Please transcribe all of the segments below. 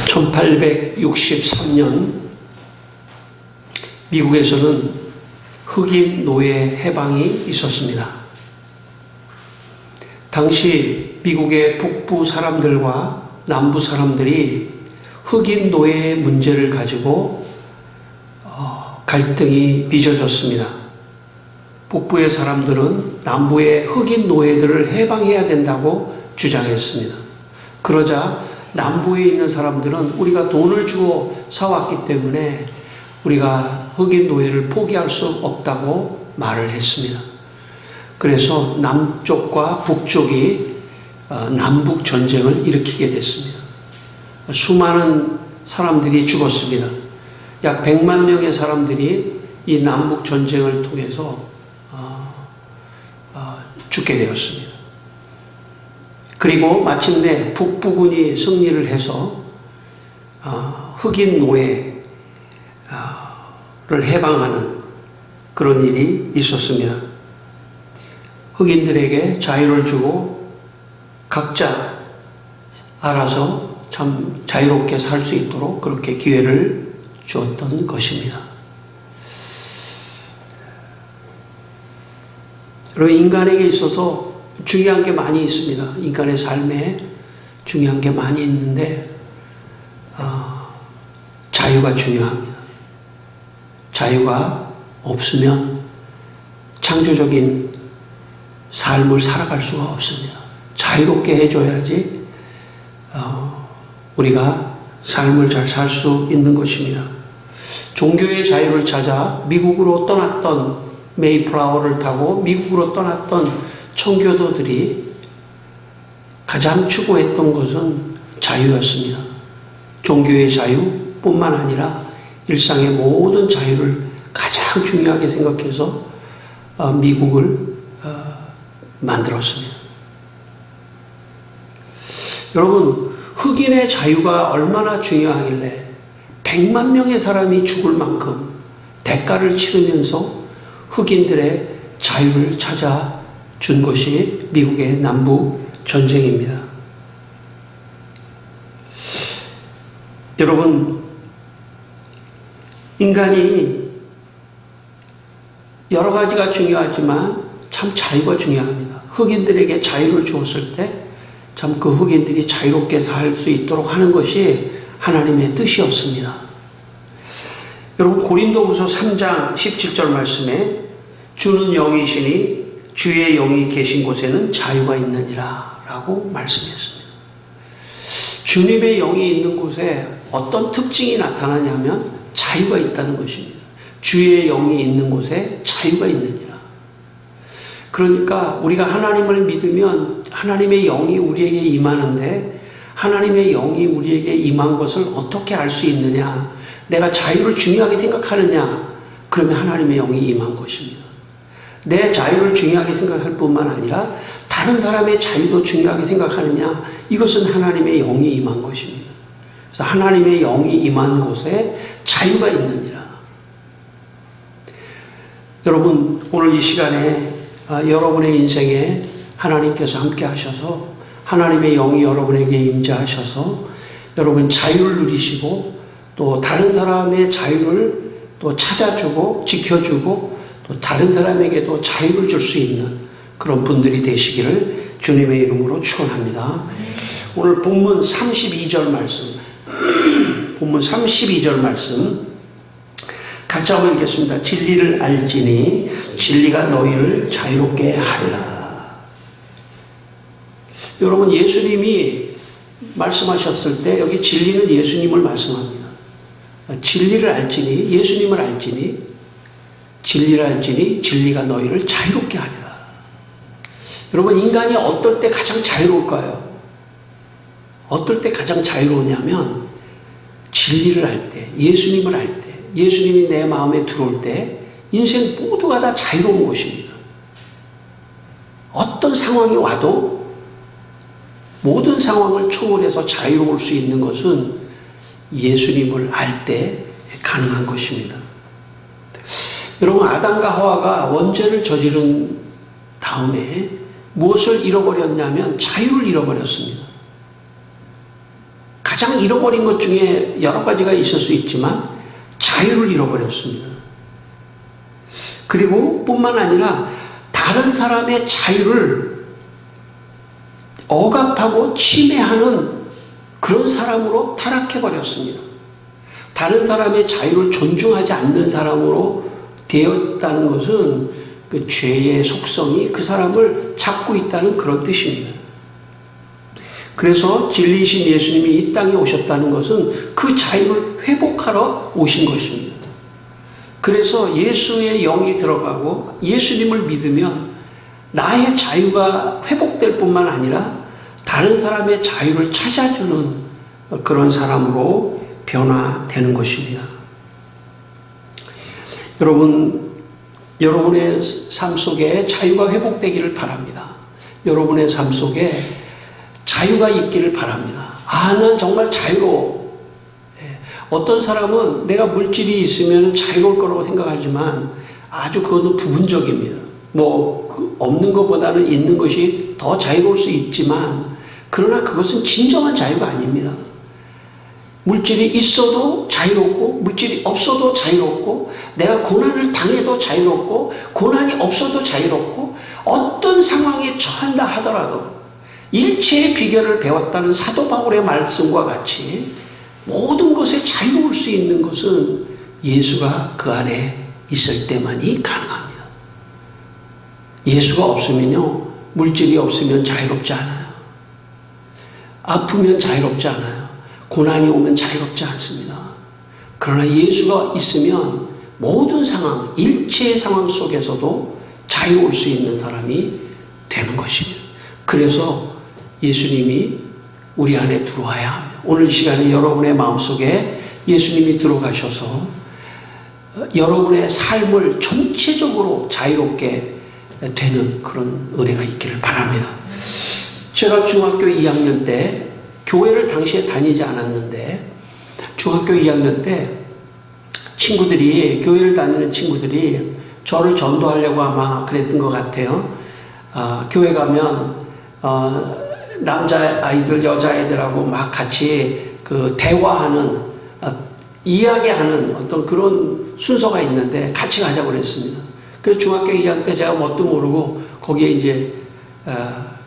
1863년 미국에서는 흑인 노예 해방이 있었습니다. 당시 미국의 북부 사람들과 남부 사람들이 흑인 노예의 문제를 가지고 갈등이 빚어졌습니다. 북부의 사람들은 남부의 흑인 노예들을 해방해야 된다고 주장했습니다. 그러자 남부에 있는 사람들은 우리가 돈을 주고 사왔기 때문에 우리가 흑인 노예를 포기할 수 없다고 말을 했습니다. 그래서 남쪽과 북쪽이 남북 전쟁을 일으키게 됐습니다. 수많은 사람들이 죽었습니다. 약 100만 명의 사람들이 이 남북 전쟁을 통해서 죽게 되었습니다. 그리고 마침내 북부군이 승리를 해서 흑인 노예를 해방하는 그런 일이 있었습니다. 흑인들에게 자유를 주고 각자 알아서 참 자유롭게 살 수 있도록 그렇게 기회를 주었던 것입니다. 여러분, 인간에게 있어서 중요한 게 많이 있습니다. 인간의 삶에 중요한 게 많이 있는데 자유가 중요합니다. 자유가 없으면 창조적인 삶을 살아갈 수가 없습니다. 자유롭게 해줘야지 우리가 삶을 잘 살 수 있는 것입니다. 종교의 자유를 찾아 미국으로 떠났던 메이플라워를 타고 미국으로 떠났던 청교도들이 가장 추구했던 것은 자유였습니다. 종교의 자유뿐만 아니라 일상의 모든 자유를 가장 중요하게 생각해서 미국을 만들었습니다. 여러분, 흑인의 자유가 얼마나 중요하길래 100만 명의 사람이 죽을 만큼 대가를 치르면서 흑인들의 자유를 찾아준 것이 미국의 남북 전쟁입니다. 여러분, 인간이 여러 가지가 중요하지만 참 자유가 중요합니다. 흑인들에게 자유를 주었을 때 참 그 흑인들이 자유롭게 살 수 있도록 하는 것이 하나님의 뜻이었습니다. 여러분, 고린도후서 3장 17절 말씀에 주는 영이시니 주의 영이 계신 곳에는 자유가 있느니라 라고 말씀했습니다. 주님의 영이 있는 곳에 어떤 특징이 나타나냐면 자유가 있다는 것입니다. 주의 영이 있는 곳에 자유가 있느니라. 그러니까 우리가 하나님을 믿으면 하나님의 영이 우리에게 임하는데 하나님의 영이 우리에게 임한 것을 어떻게 알 수 있느냐? 내가 자유를 중요하게 생각하느냐? 그러면 하나님의 영이 임한 것입니다. 내 자유를 중요하게 생각할 뿐만 아니라 다른 사람의 자유도 중요하게 생각하느냐? 이것은 하나님의 영이 임한 것입니다. 그래서 하나님의 영이 임한 곳에 자유가 있느니라. 여러분, 오늘 이 시간에 여러분의 인생에 하나님께서 함께 하셔서 하나님의 영이 여러분에게 임재하셔서 여러분 자유를 누리시고 또 다른 사람의 자유를 또 찾아주고 지켜주고 또 다른 사람에게도 자유를 줄 수 있는 그런 분들이 되시기를 주님의 이름으로 축원합니다. 오늘 본문 32절 말씀 본문 32절 말씀 같이 한번 읽겠습니다. 진리를 알지니 진리가 너희를 자유롭게 하리라. 여러분, 예수님이 말씀하셨을 때 여기 진리는 예수님을 말씀합니다. 진리를 알지니, 예수님을 알지니, 진리를 알지니 진리가 너희를 자유롭게 하리라. 여러분, 인간이 어떨 때 가장 자유로울까요? 어떨 때 가장 자유로우냐면 진리를 알 때, 예수님을 알 때, 예수님이 내 마음에 들어올 때 인생 모두가 다 자유로운 것입니다. 어떤 상황이 와도 모든 상황을 초월해서 자유로울 수 있는 것은 예수님을 알 때 가능한 것입니다. 여러분, 아담과 하와가 원죄를 저지른 다음에 무엇을 잃어버렸냐면 자유를 잃어버렸습니다. 가장 잃어버린 것 중에 여러 가지가 있을 수 있지만 자유를 잃어버렸습니다. 그리고 뿐만 아니라 다른 사람의 자유를 억압하고 침해하는 그런 사람으로 타락해버렸습니다. 다른 사람의 자유를 존중하지 않는 사람으로 되었다는 것은 그 죄의 속성이 그 사람을 잡고 있다는 그런 뜻입니다. 그래서 진리이신 예수님이 이 땅에 오셨다는 것은 그 자유를 회복하러 오신 것입니다. 그래서 예수의 영이 들어가고 예수님을 믿으면 나의 자유가 회복될 뿐만 아니라 다른 사람의 자유를 찾아주는 그런 사람으로 변화되는 것입니다. 여러분의 삶 속에 자유가 회복되기를 바랍니다. 여러분의 삶 속에 자유가 있기를 바랍니다. 난 정말 자유로워. 어떤 사람은 내가 물질이 있으면 자유로울 거라고 생각하지만 아주 그것은 부분적입니다. 없는 것보다는 있는 것이 더 자유로울 수 있지만 그러나 그것은 진정한 자유가 아닙니다. 물질이 있어도 자유롭고 물질이 없어도 자유롭고 내가 고난을 당해도 자유롭고 고난이 없어도 자유롭고 어떤 상황에 처한다 하더라도 일체의 비결을 배웠다는 사도 바울의 말씀과 같이 모든 것에 자유로울 수 있는 것은 예수가 그 안에 있을 때만이 가능합니다. 예수가 없으면요, 물질이 없으면 자유롭지 않아요. 아프면 자유롭지 않아요. 고난이 오면 자유롭지 않습니다. 그러나 예수가 있으면 모든 상황, 일체의 상황 속에서도 자유로울 수 있는 사람이 되는 것입니다. 그래서 예수님이 우리 안에 들어와야 합니다. 오늘 이 시간에 여러분의 마음속에 예수님이 들어가셔서 여러분의 삶을 전체적으로 자유롭게 되는 그런 은혜가 있기를 바랍니다. 제가 중학교 2학년 때 교회를 당시에 다니지 않았는데 중학교 2학년 때 교회를 다니는 친구들이 저를 전도하려고 아마 그랬던 것 같아요. 교회 가면 남자아이들, 여자아이들하고 막 같이 그 대화하는, 이야기하는 어떤 그런 순서가 있는데 같이 가자고 그랬습니다. 그래서 중학교 2학년 때 제가 뭣도 모르고 거기에 이제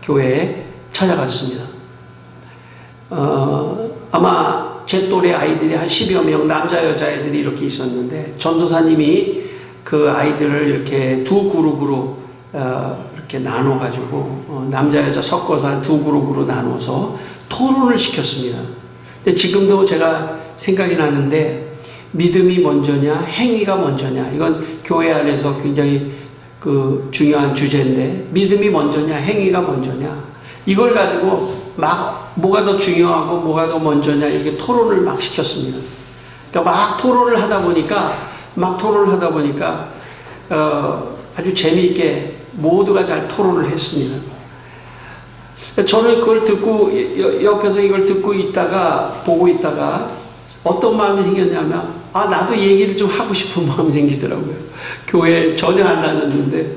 교회에 찾아갔습니다. 아마 제 또래 아이들이 한 10여 명, 남자, 여자애들이 이렇게 있었는데 전도사님이 그 아이들을 이렇게 두 그룹으로 이렇게 나눠가지고 남자, 여자 섞어서 한 두 그룹으로 나눠서 토론을 시켰습니다. 근데 지금도 제가 생각이 나는데 믿음이 먼저냐, 행위가 먼저냐, 이건 교회 안에서 굉장히 그 중요한 주제인데 믿음이 먼저냐, 행위가 먼저냐, 이걸 가지고 막 뭐가 더 중요하고 뭐가 더 먼저냐 이렇게 토론을 막 시켰습니다. 그러니까 막 토론을 하다 보니까 아주 재미있게 모두가 잘 토론을 했습니다. 저는 그걸 듣고 옆에서 이걸 보고 있다가 어떤 마음이 생겼냐면 나도 얘기를 좀 하고 싶은 마음이 생기더라고요. 교회에 전혀 안 다녔는데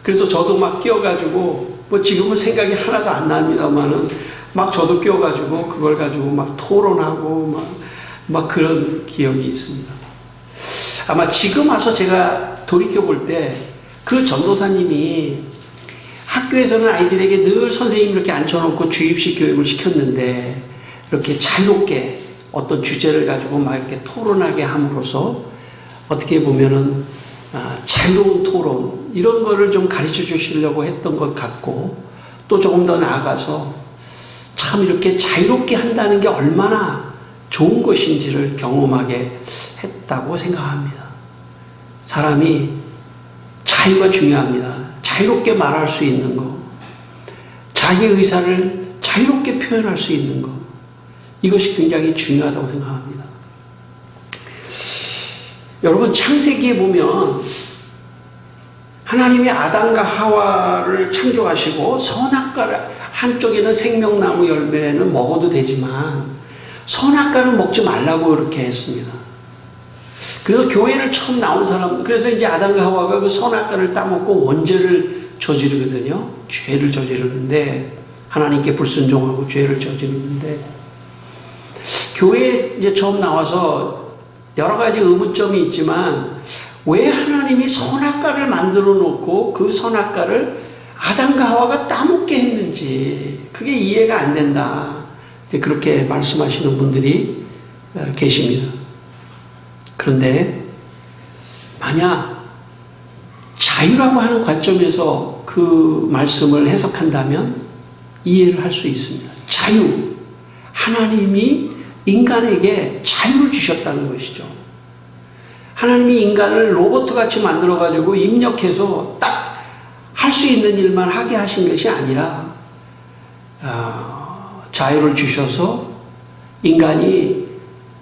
그래서 저도 막 끼어가지고 지금은 생각이 하나도 안 납니다만은 막 저도 끼어가지고 그걸 가지고 막 토론하고 막 그런 기억이 있습니다. 아마 지금 와서 제가 돌이켜볼 때 그 전도사님이 학교에서는 아이들에게 늘 선생님이 이렇게 앉혀놓고 주입식 교육을 시켰는데 이렇게 자유롭게 어떤 주제를 가지고 막 이렇게 토론하게 함으로써 어떻게 보면은 자유로운 토론 이런 거를 좀 가르쳐 주시려고 했던 것 같고 또 조금 더 나아가서 참 이렇게 자유롭게 한다는 게 얼마나 좋은 것인지를 경험하게 했다고 생각합니다. 사람이 자유가 중요합니다. 자유롭게 말할 수 있는 거, 자기 의사를 자유롭게 표현할 수 있는 거, 이것이 굉장히 중요하다고 생각합니다. 여러분 창세기에 보면 하나님이 아담과 하와를 창조하시고 선악과를 한쪽에는 생명나무 열매는 먹어도 되지만 선악과는 먹지 말라고 이렇게 했습니다. 그래서 교회를 처음 나온 사람, 그래서 이제 아담과 하와가 그 선악과를 따먹고 원죄를 저지르거든요. 죄를 저지르는데 하나님께 불순종하고 죄를 저지르는데 교회에 이제 처음 나와서 여러 가지 의문점이 있지만 왜 하나님이 선악과를 만들어 놓고 그 선악과를 아담과 하와가 따먹게 했는지 그게 이해가 안 된다. 그렇게 말씀하시는 분들이 계십니다. 그런데 만약 자유라고 하는 관점에서 그 말씀을 해석한다면 이해를 할 수 있습니다. 자유. 하나님이 인간에게 자유를 주셨다는 것이죠. 하나님이 인간을 로봇같이 만들어가지고 입력해서 딱 할 수 있는 일만 하게 하신 것이 아니라 자유를 주셔서 인간이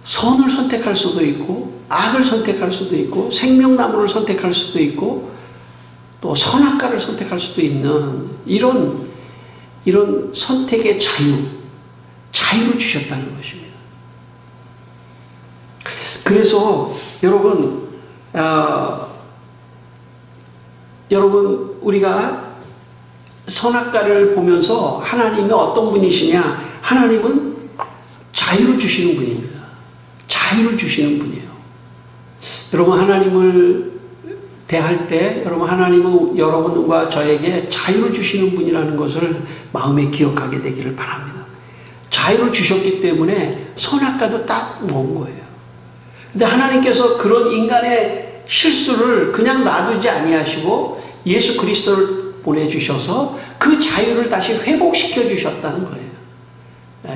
선을 선택할 수도 있고 악을 선택할 수도 있고 생명나무를 선택할 수도 있고 또 선악과를 선택할 수도 있는 이런 선택의 자유를 주셨다는 것입니다. 그래서 여러분 우리가 선악과를 보면서 하나님이 어떤 분이시냐? 하나님은 자유를 주시는 분입니다. 자유를 주시는 분이에요. 여러분 하나님을 대할 때 여러분 하나님은 여러분과 저에게 자유를 주시는 분이라는 것을 마음에 기억하게 되기를 바랍니다. 자유를 주셨기 때문에 선악과도 딱 먹은 거예요. 근데 하나님께서 그런 인간의 실수를 그냥 놔두지 아니하시고 예수 그리스도를 보내주셔서 그 자유를 다시 회복시켜 주셨다는 거예요.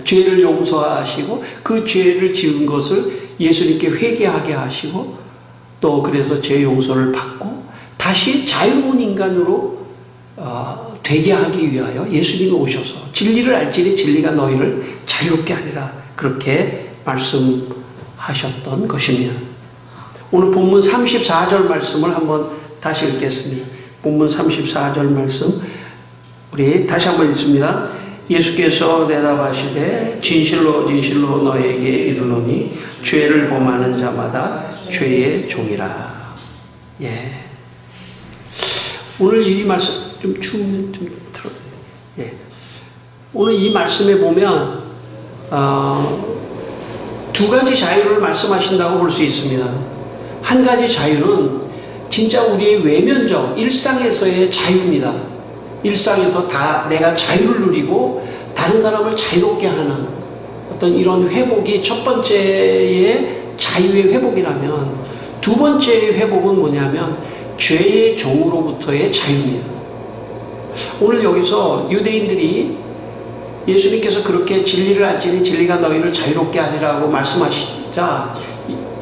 죄를 용서하시고 그 죄를 지은 것을 예수님께 회개하게 하시고 또 그래서 죄 용서를 받고 다시 자유로운 인간으로 되게 하기 위하여 예수님이 오셔서 진리를 알지니 진리가 너희를 자유롭게 하리라 그렇게 말씀하셨던 것입니다. 오늘 본문 34절 말씀을 한번 다시 읽겠습니다. 본문 34절 말씀 우리 다시 한번 읽습니다. 예수께서 대답하시되 진실로 진실로 너에게 이르노니 죄를 범하는 자마다 죄의 종이라. 예. 오늘 이 말씀 좀 추우면 좀 들어. 예. 오늘 이 말씀에 보면 두 가지 자유를 말씀하신다고 볼 수 있습니다. 한 가지 자유는 진짜 우리의 외면적 일상에서의 자유입니다. 일상에서 다 내가 자유를 누리고 다른 사람을 자유롭게 하는 어떤 이런 회복이 첫 번째의 자유의 회복이라면 두 번째의 회복은 뭐냐면 죄의 종으로부터의 자유입니다. 오늘 여기서 유대인들이 예수님께서 그렇게 진리를 알지니 진리가 너희를 자유롭게 하리라고 말씀하시자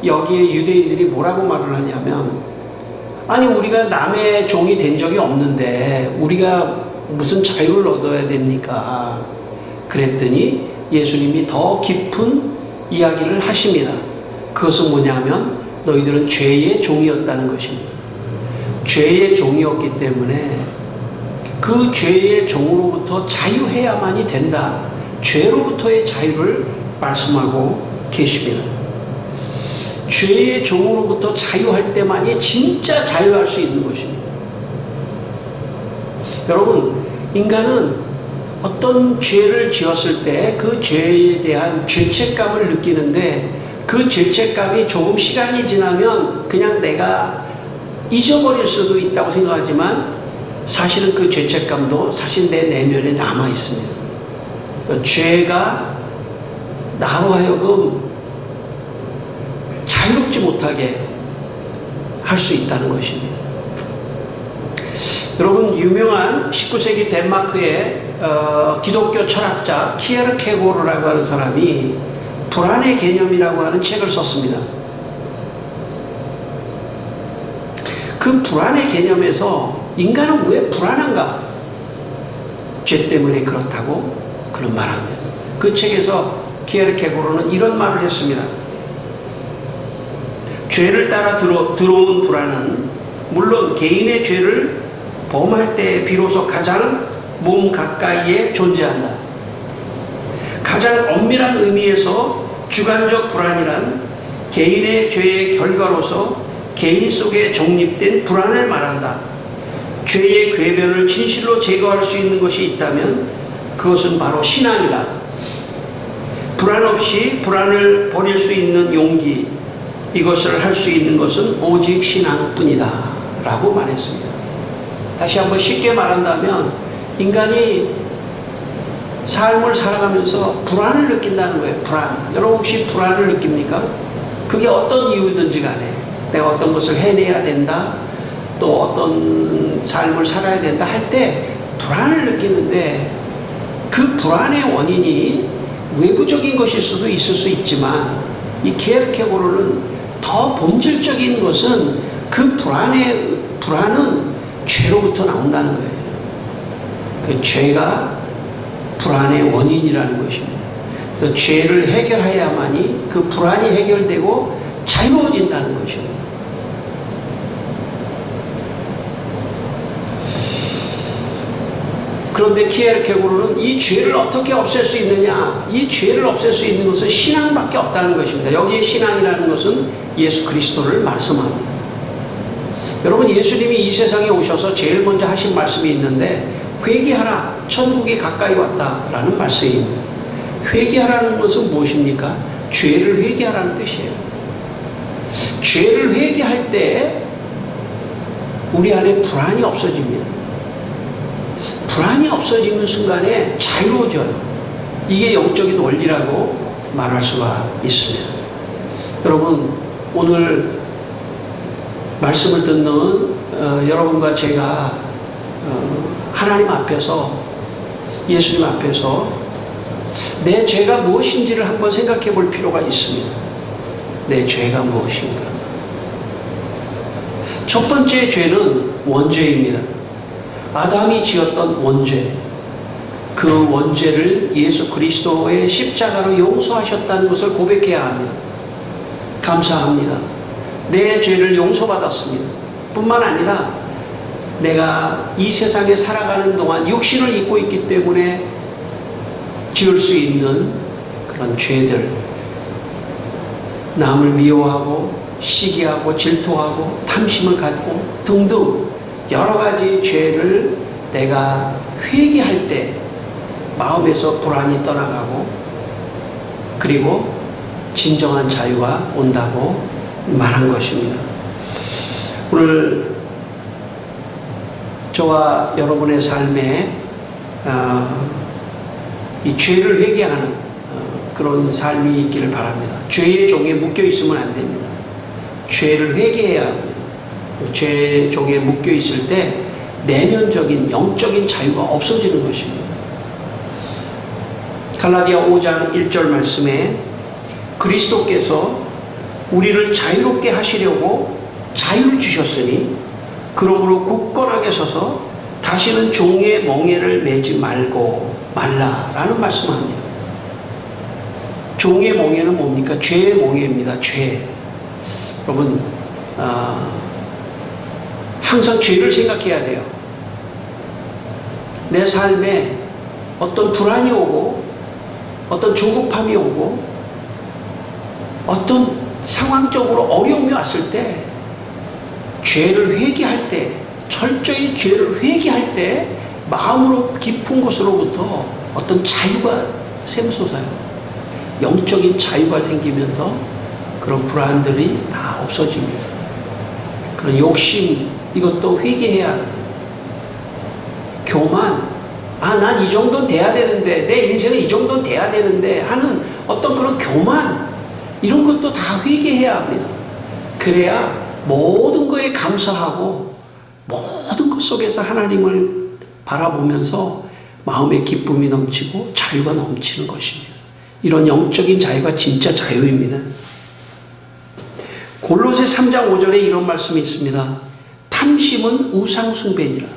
여기에 유대인들이 뭐라고 말을 하냐면 아니 우리가 남의 종이 된 적이 없는데 우리가 무슨 자유를 얻어야 됩니까? 그랬더니 예수님이 더 깊은 이야기를 하십니다. 그것은 뭐냐면 너희들은 죄의 종이었다는 것입니다. 죄의 종이었기 때문에 그 죄의 종으로부터 자유해야만이 된다. 죄로부터의 자유를 말씀하고 계십니다. 죄의 종으로부터 자유할 때만이 진짜 자유할 수 있는 것입니다. 여러분, 인간은 어떤 죄를 지었을 때 그 죄에 대한 죄책감을 느끼는데 그 죄책감이 조금 시간이 지나면 그냥 내가 잊어버릴 수도 있다고 생각하지만 사실은 그 죄책감도 사실 내 내면에 남아 있습니다. 그러니까 죄가 나로 하여금 자유롭지 못하게 할 수 있다는 것입니다. 여러분 유명한 19세기 덴마크의 기독교 철학자 키에르케고르라고 하는 사람이 불안의 개념이라고 하는 책을 썼습니다. 그 불안의 개념에서 인간은 왜 불안한가? 죄 때문에 그렇다고 그런 말합니다. 그 책에서 키에르케고르는 이런 말을 했습니다. 죄를 따라 들어온 불안은 물론 개인의 죄를 범할 때 비로소 가장 몸 가까이에 존재한다. 가장 엄밀한 의미에서 주관적 불안이란 개인의 죄의 결과로서 개인 속에 정립된 불안을 말한다. 죄의 궤변을 진실로 제거할 수 있는 것이 있다면 그것은 바로 신앙이다. 불안 없이 불안을 버릴 수 있는 용기, 이것을 할 수 있는 것은 오직 신앙뿐이다 라고 말했습니다. 다시 한번 쉽게 말한다면 인간이 삶을 살아가면서 불안을 느낀다는 거예요. 불안. 여러분 혹시 불안을 느낍니까? 그게 어떤 이유든지 간에 내가 어떤 것을 해내야 된다, 또 어떤 삶을 살아야 된다 할 때 불안을 느끼는데, 그 불안의 원인이 외부적인 것일 수도 있을 수 있지만 이 케르케고르는 더 본질적인 것은 그 불안은 죄로부터 나온다는 거예요. 그 죄가 불안의 원인이라는 것입니다. 그래서 죄를 해결해야만이 그 불안이 해결되고 자유로워진다는 것입니다. 그런데 키에르케고르는 이 죄를 어떻게 없앨 수 있느냐, 이 죄를 없앨 수 있는 것은 신앙밖에 없다는 것입니다. 여기에 신앙이라는 것은 예수 그리스도를 말씀합니다. 여러분, 예수님이 이 세상에 오셔서 제일 먼저 하신 말씀이 있는데, 회개하라, 천국이 가까이 왔다라는 말씀입니다. 회개하라는 것은 무엇입니까? 죄를 회개하라는 뜻이에요. 죄를 회개할 때 우리 안에 불안이 없어집니다. 불안이 없어지는 순간에 자유로워져요. 이게 영적인 원리라고 말할 수가 있습니다. 여러분, 오늘 말씀을 듣는 여러분과 제가 하나님 앞에서, 예수님 앞에서 내 죄가 무엇인지를 한번 생각해 볼 필요가 있습니다. 내 죄가 무엇인가? 첫 번째 죄는 원죄입니다. 아담이 지었던 원죄, 그 원죄를 예수 그리스도의 십자가로 용서하셨다는 것을 고백해야 합니다. 감사합니다. 내 죄를 용서받았습니다. 뿐만 아니라 내가 이 세상에 살아가는 동안 육신을 입고 있기 때문에 지을 수 있는 그런 죄들, 남을 미워하고 시기하고 질투하고 탐심을 가지고 등등 여러 가지 죄를 내가 회개할 때 마음에서 불안이 떠나가고, 그리고 진정한 자유가 온다고 말한 것입니다. 오늘 저와 여러분의 삶에 이 죄를 회개하는 그런 삶이 있기를 바랍니다. 죄의 종에 묶여 있으면 안 됩니다. 죄를 회개해야 합니다. 죄 종에 묶여 있을 때 내면적인 영적인 자유가 없어지는 것입니다. 갈라디아 5장 1절 말씀에 그리스도께서 우리를 자유롭게 하시려고 자유를 주셨으니 그러므로 굳건하게 서서 다시는 종의 멍에를 매지 말라라는 말씀을 합니다. 종의 멍에는 뭡니까? 죄의 멍에입니다. 죄. 여러분, 항상 죄를 생각해야 돼요. 내 삶에 어떤 불안이 오고, 어떤 조급함이 오고, 어떤 상황적으로 어려움이 왔을 때, 죄를 회개할 때, 철저히 죄를 회개할 때 마음으로 깊은 곳으로부터 어떤 자유가 샘솟아요. 영적인 자유가 생기면서 그런 불안들이 다 없어집니다. 그런 욕심, 이것도 회개해야 합니다. 교만, 난 이 정도는 돼야 되는데, 내 인생은 이 정도는 돼야 되는데 하는 어떤 그런 교만, 이런 것도 다 회개해야 합니다. 그래야 모든 거에 감사하고 모든 것 속에서 하나님을 바라보면서 마음의 기쁨이 넘치고 자유가 넘치는 것입니다. 이런 영적인 자유가 진짜 자유입니다. 골로새 3장 5절에 이런 말씀이 있습니다. 탐심은 우상숭배니라.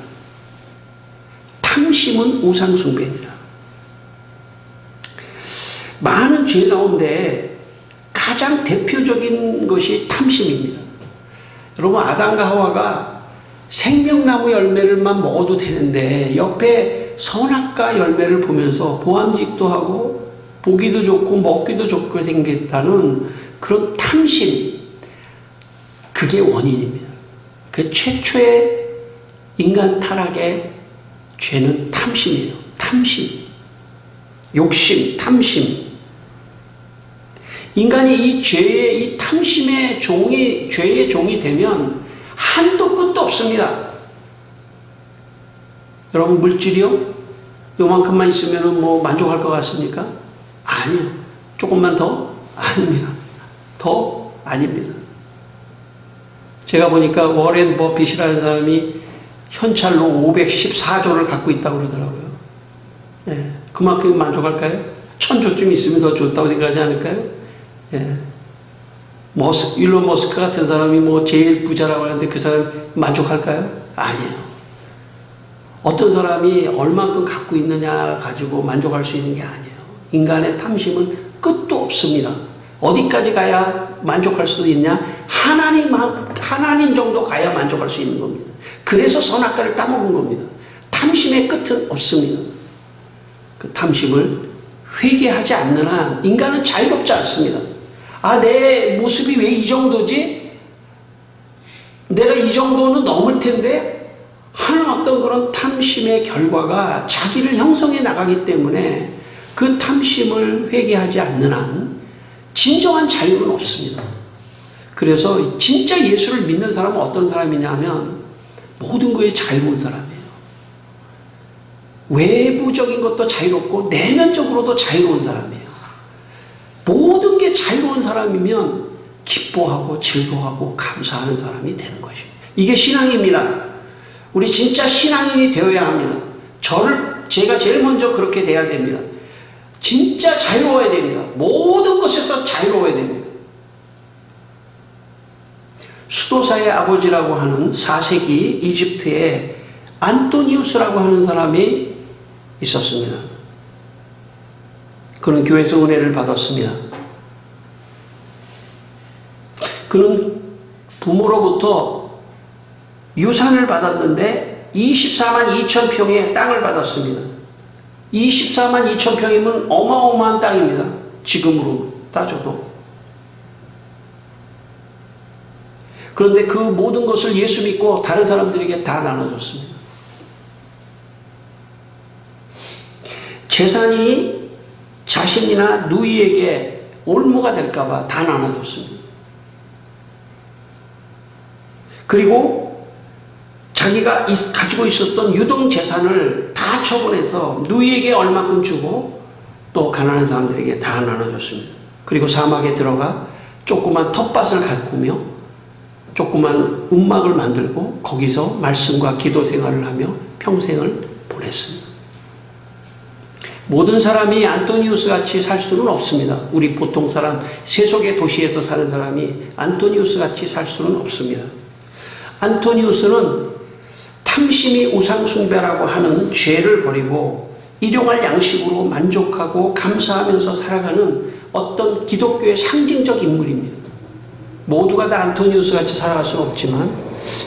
탐심은 우상숭배니라. 많은 죄 가운데 가장 대표적인 것이 탐심입니다. 여러분, 아담과 하와가 생명나무 열매를만 먹어도 되는데 옆에 선악과 열매를 보면서 보암직도 하고 보기도 좋고 먹기도 좋게 생겼다는 그런 탐심, 그게 원인입니다. 그 최초의 인간 타락의 죄는 탐심이에요. 탐심, 욕심, 탐심. 인간이 이 죄의, 이 탐심의 죄의 종이 되면 한도 끝도 없습니다. 여러분, 물질이요? 요만큼만 있으면 뭐 만족할 것 같습니까? 아니요. 조금만 더? 아닙니다. 더? 아닙니다. 제가 보니까 워렌 버핏이라는 사람이 현찰로 514조를 갖고 있다고 그러더라고요. 예, 그만큼 만족할까요? 1000조쯤 있으면 더 좋다고 생각하지 않을까요? 예. 일론 머스크 같은 사람이 뭐 제일 부자라고 하는데 그 사람 만족할까요? 아니에요. 어떤 사람이 얼만큼 갖고 있느냐 가지고 만족할 수 있는 게 아니에요. 인간의 탐심은 끝도 없습니다. 어디까지 가야 만족할 수 있냐? 하나님 정도 가야 만족할 수 있는 겁니다. 그래서 선악과를 따먹은 겁니다. 탐심의 끝은 없습니다. 그 탐심을 회개하지 않는 한 인간은 자유롭지 않습니다. 아, 내 모습이 왜 이 정도지? 내가 이 정도는 넘을 텐데? 하는 어떤 그런 탐심의 결과가 자기를 형성해 나가기 때문에 그 탐심을 회개하지 않는 한 진정한 자유는 없습니다. 그래서 진짜 예수를 믿는 사람은 어떤 사람이냐 하면 모든 것에 자유로운 사람이에요. 외부적인 것도 자유롭고 내면적으로도 자유로운 사람이에요. 모든 게 자유로운 사람이면 기뻐하고 즐거워하고 감사하는 사람이 되는 것이에요. 이게 신앙입니다. 우리 진짜 신앙인이 되어야 합니다. 제가 제일 먼저 그렇게 돼야 됩니다. 진짜 자유로워야 됩니다. 모든 것에서 자유로워야 됩니다. 수도사의 아버지라고 하는 4세기 이집트에 안토니우스라고 하는 사람이 있었습니다. 그는 교회에서 은혜를 받았습니다. 그는 부모로부터 유산을 받았는데 24만 2천 평의 땅을 받았습니다. 24만 2천 평이면 어마어마한 땅입니다. 지금으로 따져도. 그런데 그 모든 것을 예수 믿고 다른 사람들에게 다 나눠줬습니다. 재산이 자신이나 누이에게 올무가 될까봐 다 나눠줬습니다. 그리고 자기가 가지고 있었던 유동재산을 다 처분해서 누이에게 얼마큼 주고 또 가난한 사람들에게 다 나눠줬습니다. 그리고 사막에 들어가 조그만 텃밭을 가꾸며 조그만 움막을 만들고 거기서 말씀과 기도 생활을 하며 평생을 보냈습니다. 모든 사람이 안토니우스 같이 살 수는 없습니다. 우리 보통 사람, 세속의 도시에서 사는 사람이 안토니우스 같이 살 수는 없습니다. 안토니우스는 탐심이 우상숭배라고 하는 죄를 버리고 일용할 양식으로 만족하고 감사하면서 살아가는 어떤 기독교의 상징적 인물입니다. 모두가 다 안토니우스 같이 살아갈 수는 없지만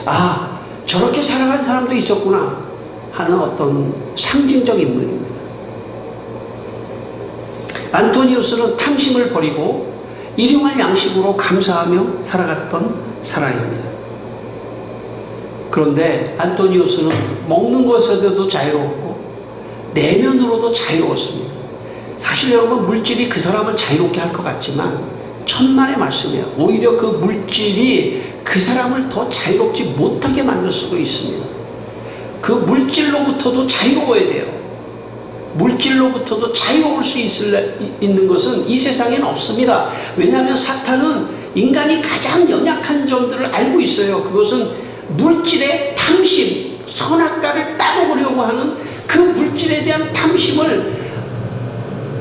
아, 저렇게 살아간 사람도 있었구나 하는 어떤 상징적 인물입니다. 안토니우스는 탐심을 버리고 일용할 양식으로 감사하며 살아갔던 사람입니다. 그런데 안토니우스는 먹는 것에서도 자유로웠고 내면으로도 자유로웠습니다. 사실 여러분, 물질이 그 사람을 자유롭게 할 것 같지만 천만의 말씀이에요. 오히려 그 물질이 그 사람을 더 자유롭지 못하게 만들 수도 있습니다. 그 물질로부터도 자유로워야 돼요. 물질로부터도 자유로울 수 있는 것은 이 세상에는 없습니다. 왜냐하면 사탄은 인간이 가장 연약한 점들을 알고 있어요. 그것은 물질의 탐심, 선악과를 따먹으려고 하는 그 물질에 대한 탐심을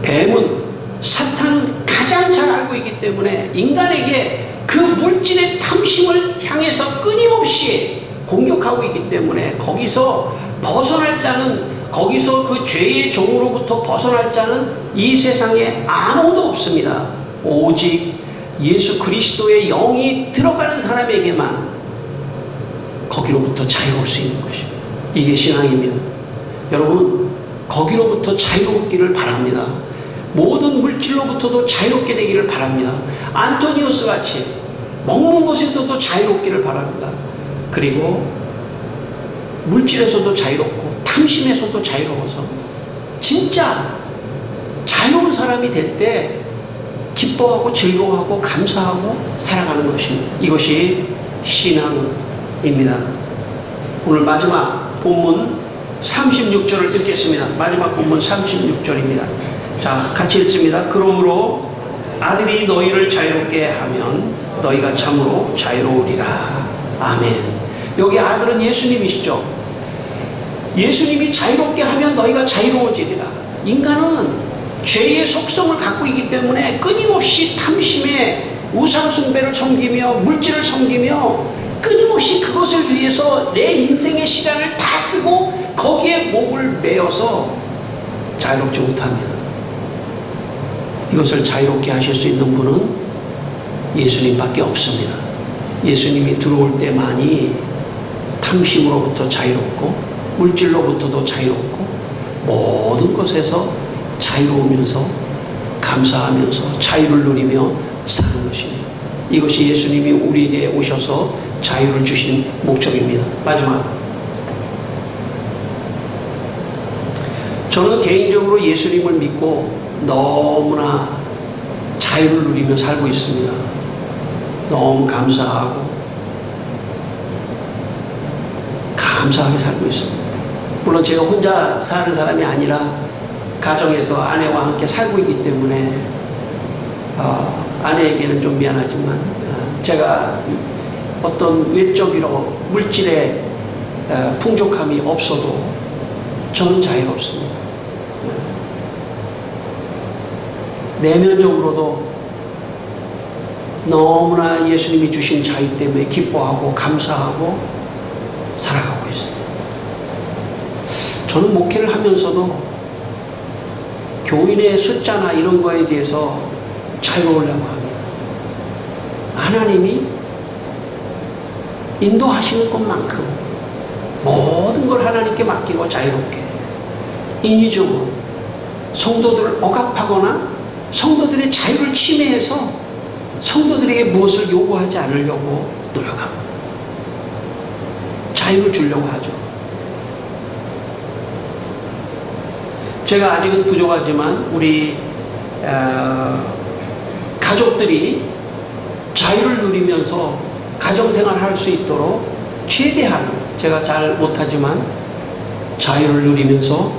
뱀은, 사탄은 가장 잘 알고 있기 때문에 인간에게 그 물질의 탐심을 향해서 끊임없이 공격하고 있기 때문에 거기서 벗어날 자는, 거기서 그 죄의 종으로부터 벗어날 자는 이 세상에 아무도 없습니다. 오직 예수 그리스도의 영이 들어가는 사람에게만 거기로부터 자유로울 수 있는 것입니다. 이게 신앙입니다. 여러분, 거기로부터 자유롭기를 바랍니다. 모든 물질로부터도 자유롭게 되기를 바랍니다. 안토니우스 같이 먹는 것에서도 자유롭기를 바랍니다. 그리고 물질에서도 자유롭고 탐심에서도 자유로워서 진짜 자유로운 사람이 될 때 기뻐하고 즐거워하고 감사하고 살아가는 것입니다. 이것이 신앙입니다. 오늘 마지막 본문 36절을 읽겠습니다. 마지막 본문 36절입니다. 자, 같이 읽습니다. 그러므로 아들이 너희를 자유롭게 하면 너희가 참으로 자유로우리라. 아멘. 여기 아들은 예수님이시죠. 예수님이 자유롭게 하면 너희가 자유로워지리라. 인간은 죄의 속성을 갖고 있기 때문에 끊임없이 탐심에 우상숭배를 섬기며 물질을 섬기며 끊임없이 그것을 위해서 내 인생의 시간을 다 쓰고 거기에 목을 매어서 자유롭지 못합니다. 이것을 자유롭게 하실 수 있는 분은 예수님밖에 없습니다. 예수님이 들어올 때만이 탐심으로부터 자유롭고 물질로부터도 자유롭고 모든 것에서 자유로우면서 감사하면서 자유를 누리며 사는 것입니다. 이것이 예수님이 우리에게 오셔서 자유를 주신 목적입니다. 마지막, 저는 개인적으로 예수님을 믿고 너무나 자유를 누리며 살고 있습니다. 너무 감사하고 감사하게 살고 있습니다. 물론 제가 혼자 사는 사람이 아니라 가정에서 아내와 함께 살고 있기 때문에 아내에게는 좀 미안하지만 제가 어떤 외적으로 물질의 풍족함이 없어도 저는 자유롭습니다. 내면적으로도 너무나 예수님이 주신 자유 때문에 기뻐하고 감사하고 살아가고 있습니다. 저는 목회를 하면서도 교인의 숫자나 이런 거에 대해서 자유로우려고 합니다. 하나님이 인도하시는 것만큼 모든 걸 하나님께 맡기고 자유롭게 인위적으로 성도들을 억압하거나 성도들의 자유를 침해해서 성도들에게 무엇을 요구하지 않으려고 노력합니다. 자유를 주려고 하죠. 제가 아직은 부족하지만 우리 가족들이 자유를 누리면서 가정생활을 할 수 있도록 최대한, 제가 잘 못하지만 자유를 누리면서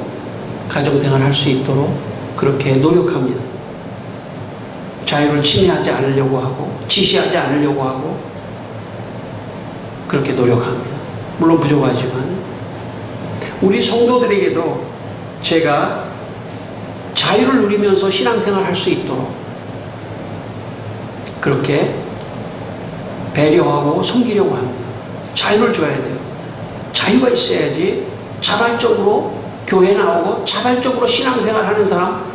가정생활을 할 수 있도록 그렇게 노력합니다. 자유를 침해하지 않으려고 하고 지시하지 않으려고 하고 그렇게 노력합니다. 물론 부족하지만 우리 성도들에게도 제가 자유를 누리면서 신앙생활을 할 수 있도록 그렇게 배려하고 섬기려고 합니다. 자유를 줘야 돼요. 자유가 있어야지 자발적으로 교회 나오고 자발적으로 신앙생활 하는 사람,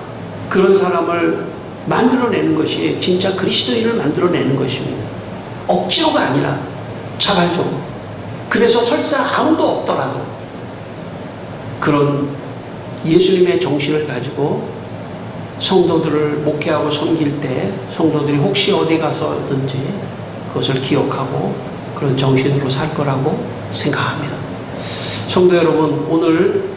그런 사람을 만들어내는 것이 진짜 그리스도인을 만들어내는 것입니다. 억지로가 아니라 자발적으로. 그래서 설사 아무도 없더라도 그런 예수님의 정신을 가지고 성도들을 목회하고 섬길 때 성도들이 혹시 어디 가서든지 그것을 기억하고 그런 정신으로 살 거라고 생각합니다. 성도 여러분, 오늘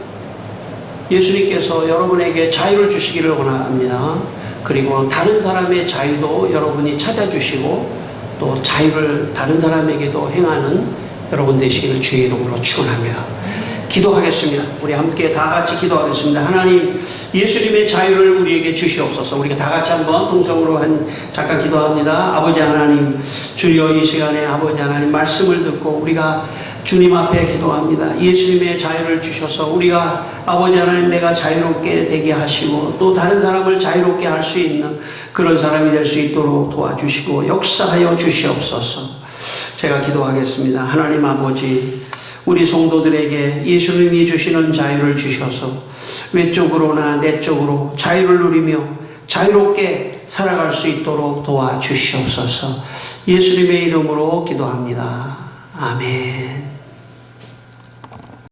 예수님께서 여러분에게 자유를 주시기를 원합니다. 그리고 다른 사람의 자유도 여러분이 찾아주시고 또 자유를 다른 사람에게도 행하는 여러분 되시기를 주의 이름으로 축원합니다. 기도하겠습니다. 우리 함께 다 같이 기도하겠습니다. 하나님, 예수님의 자유를 우리에게 주시옵소서. 우리가 다 같이 한번 동성으로 잠깐 기도합니다. 아버지 하나님, 주여 이 시간에 아버지 하나님 말씀을 듣고 우리가 주님 앞에 기도합니다. 예수님의 자유를 주셔서 우리가 아버지 하나님 내가 자유롭게 되게 하시고 또 다른 사람을 자유롭게 할 수 있는 그런 사람이 될 수 있도록 도와주시고 역사하여 주시옵소서. 제가 기도하겠습니다. 하나님 아버지, 우리 성도들에게 예수님이 주시는 자유를 주셔서 외적으로나 내적으로 자유를 누리며 자유롭게 살아갈 수 있도록 도와주시옵소서. 예수님의 이름으로 기도합니다. 아멘.